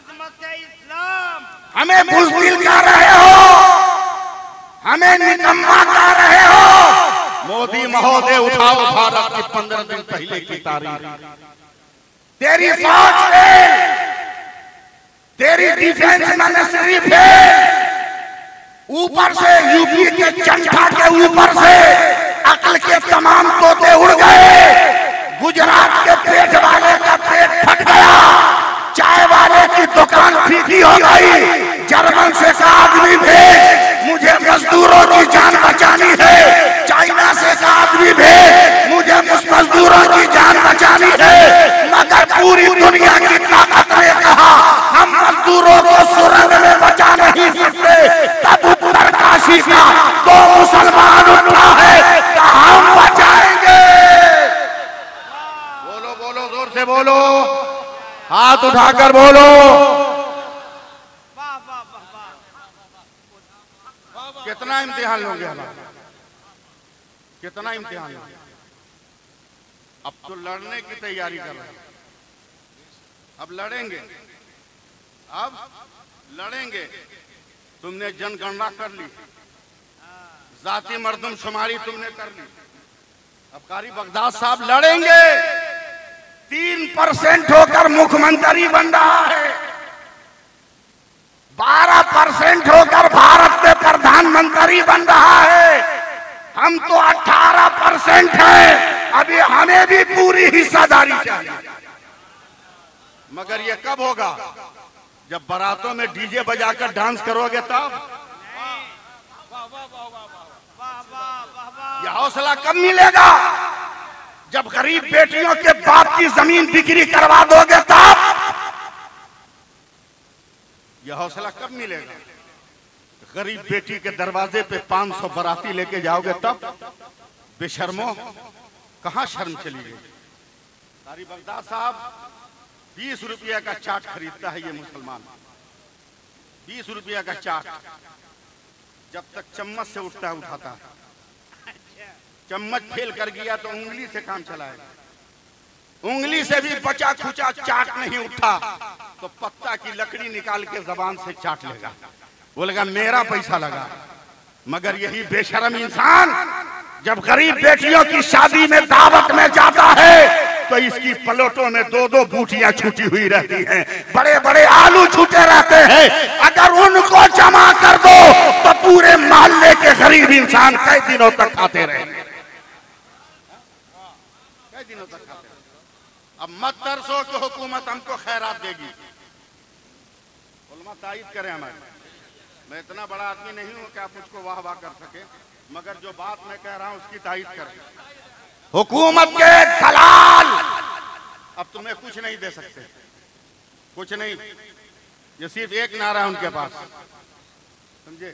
अजमत इस्लाम। हमें बुज़दिल कह रहे हो, हमें निकम्मा कह रहे हो। मोदी महोदय उठाओ भारत की 15 दिन पहले की तारीख। तेरी फौज फेल, तेरी डिफेंस मिनिस्ट्री फेल, ऊपर से यूपी के चंठा के ऊपर से अकल के तमाम तोते उड़ गए। गुजरात के पेट वाले का पेट फट गया, चाय वाले की दुकान फीकी हो गई। जर्मन से का आदमी भेज, मुझे मजदूरों की जान बचानी है। चाइना से का आदमी भेज, मुझे मजदूरों की जान बचानी है। मगर पूरी दुनिया की ताकत ने कहा हम मजदूरों को सुरंग में बचा नहीं सकते। तब उत्तरकाशी का 2 मुसलमान उठा है कि हम बचाएंगे। बोलो बोलो, जोर से बोलो, हाथ उठाकर बोलो। कितना इम्तिहान लोगे हमारा, कितना इम्तिहान लोगे? अब तो लड़ने की तैयारी कर रहे हैं। अब लड़ेंगे, अब लड़ेंगे। तुमने जनगणना कर ली, जाति मर्दमशुमारी तुमने कर ली। अब कारी बगदाद साहब लड़ेंगे। 3% होकर मुख्यमंत्री बन रहा है, 12% होकर भारत में प्रधानमंत्री बन रहा है। हम तो 18% हैं। अभी हमें भी पूरी हिस्सेदारी चाहिए। मगर ये कब होगा? जब बारातों में डीजे बजाकर डांस करोगे तब। यह हौसला कब मिलेगा? जब गरीब बेटियों के बाप की जमीन बिक्री करवा दोगे तब। यह हौसला कब मिलेगा? गरीब बेटी के दरवाजे पे 500 बाराती लेके जाओगे तब। बेशर्मो, कहां शर्म चली गई? कारी बगदाद साहब 20 रुपया का चाट खरीदता है ये मुसलमान, 20 रुपया का चाट। जब तक चम्मच से उठता है उठाता है। चम्मच फेल कर गया तो उंगली से काम चलाएगा। उंगली से भी बचा खुचा चाट नहीं उठा तो पत्ता की लकड़ी निकाल के जबान से चाट लेगा, बोलेगा मेरा पैसा लगा। मगर यही बेशर्म इंसान जब गरीब बेटियों की शादी में दावत में जाता है तो इसकी पलोटों में 2-2 बूटियां छूटी हुई रहती हैं, बड़े बड़े आलू छूटे रहते हैं। अगर उनको जमा कर दो तो पूरे मोहल्ले के गरीब इंसान कई दिनों तक खाते रहेंगे, कई दिनों तक खाते रहेंगे। अब मत तरसो कि हुकूमत हमको खैरात देगी। उलमा तायीद करें हमारे। मैं इतना बड़ा आदमी नहीं हूं कि आप मुझको वाह वाह कर सके, मगर जो बात मैं कह रहा हूं उसकी तायीद करें। हुकूमत के दलाल अब तुम्हें कुछ नहीं दे सकते, कुछ नहीं। ये सिर्फ एक नारा उनके पास, समझे?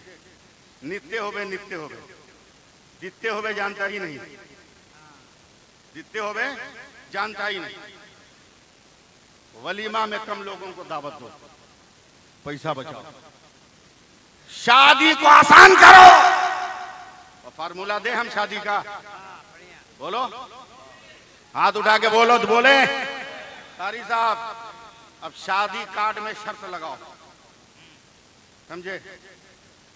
नित्य होवे, नित्य होवे, जितते होवे जानता ही नहीं, जितते होवे जानता ही नहीं। वलीमा में कम लोगों को दावत दो, पैसा बचाओ, शादी को आसान करो। और फार्मूला दे हम शादी का, बोलो, हाथ उठा के बोलो तो बोले। कारी साहब अब शादी कार्ड में शर्त लगाओ, समझे?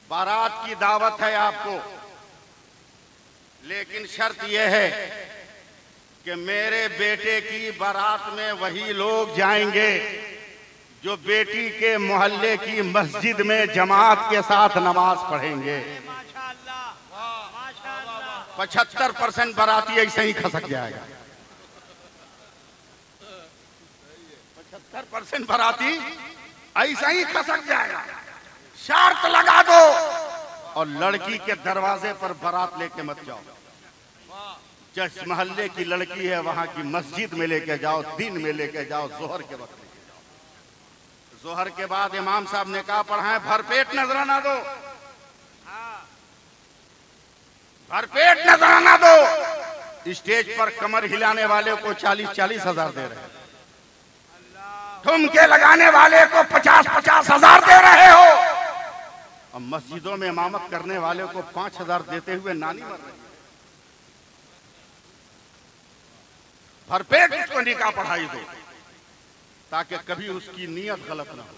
बारात की दावत है आपको, लेकिन शर्त यह है कि मेरे बेटे की बारात में वही लोग जाएंगे जो बेटी के मोहल्ले की मस्जिद में जमात के साथ नमाज पढ़ेंगे। 75% बाराती ऐसे ही खसक जाएगा। 75% बाराती ऐसा ही खसक जाएगा। शर्त लगा दो और लड़की के दरवाजे पर बारात लेके मत जाओ। जिस मोहल्ले की लड़की है वहां की मस्जिद में लेके जाओ, दिन में लेके जाओ, जोहर के वक्त लेके जाओ। जोहर के बाद इमाम साहब ने कहा पढ़ाएं, भरपेट नजराना दो, भरपेट नजराना दो। स्टेज पर कमर हिलाने वाले को 40-40 हजार दे रहे हैं, ठुमके लगाने वाले को 50-50 हजार दे रहे हो, और मस्जिदों में इमामत करने वाले को 5,000 देते हुए नानी मर रही है। भरपेट इसको निकाह पढ़ाई दो। ताकि कभी उसकी नीयत गलत ना हो,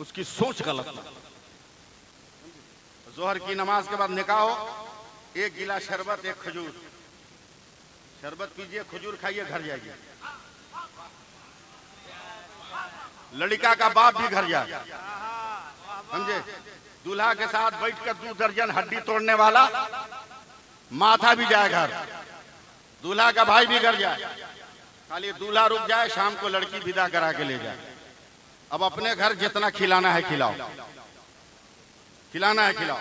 उसकी सोच गलत ना हो। जोहर की नमाज के बाद निकाह हो, एक गिलास शरबत, एक खजूर, शरबत पीजिए, खजूर खाइए, घर जाइए। लड़का का बाप भी घर जाए, समझे। दूल्हा के साथ बैठकर 2 दर्जन हड्डी तोड़ने वाला माथा भी जाए घर, दूल्हा का भाई भी घर जाए, खाली दूल्हा रुक जाए, शाम को लड़की विदा करा के ले जाए। अब अपने घर जितना खिलाना है खिलाओ, खिलाना है खिलाओ।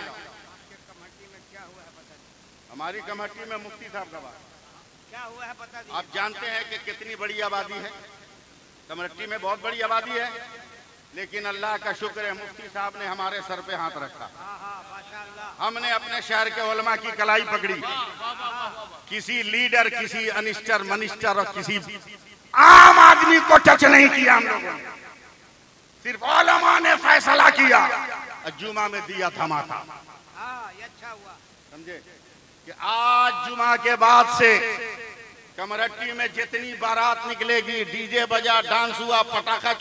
हमारी कमेटी में मुफ्ती साहब का बात क्या हुआ है बता दीजिए। आप जानते हैं कि कितनी बड़ी आबादी है, कमेटी में बहुत बड़ी आबादी है, लेकिन अल्लाह का शुक्र है मुफ्ती साहब ने हमारे सर पे हाथ रखा। हमने अपने शहर के उलमा की कलाई पकड़ी, किसी लीडर, किसी अनिस्टर मनिस्टर और किसी आम आदमी को टच नहीं किया हम लोगों ने, सिर्फ उलमा ने फैसला किया, जुमा में दिया धमाका। ये अच्छा हुआ, समझे कि आज जुमा के बाद से कमरट्टी में जितनी बारात निकलेगी, डीजे बजा, डांस हुआ, पटाखा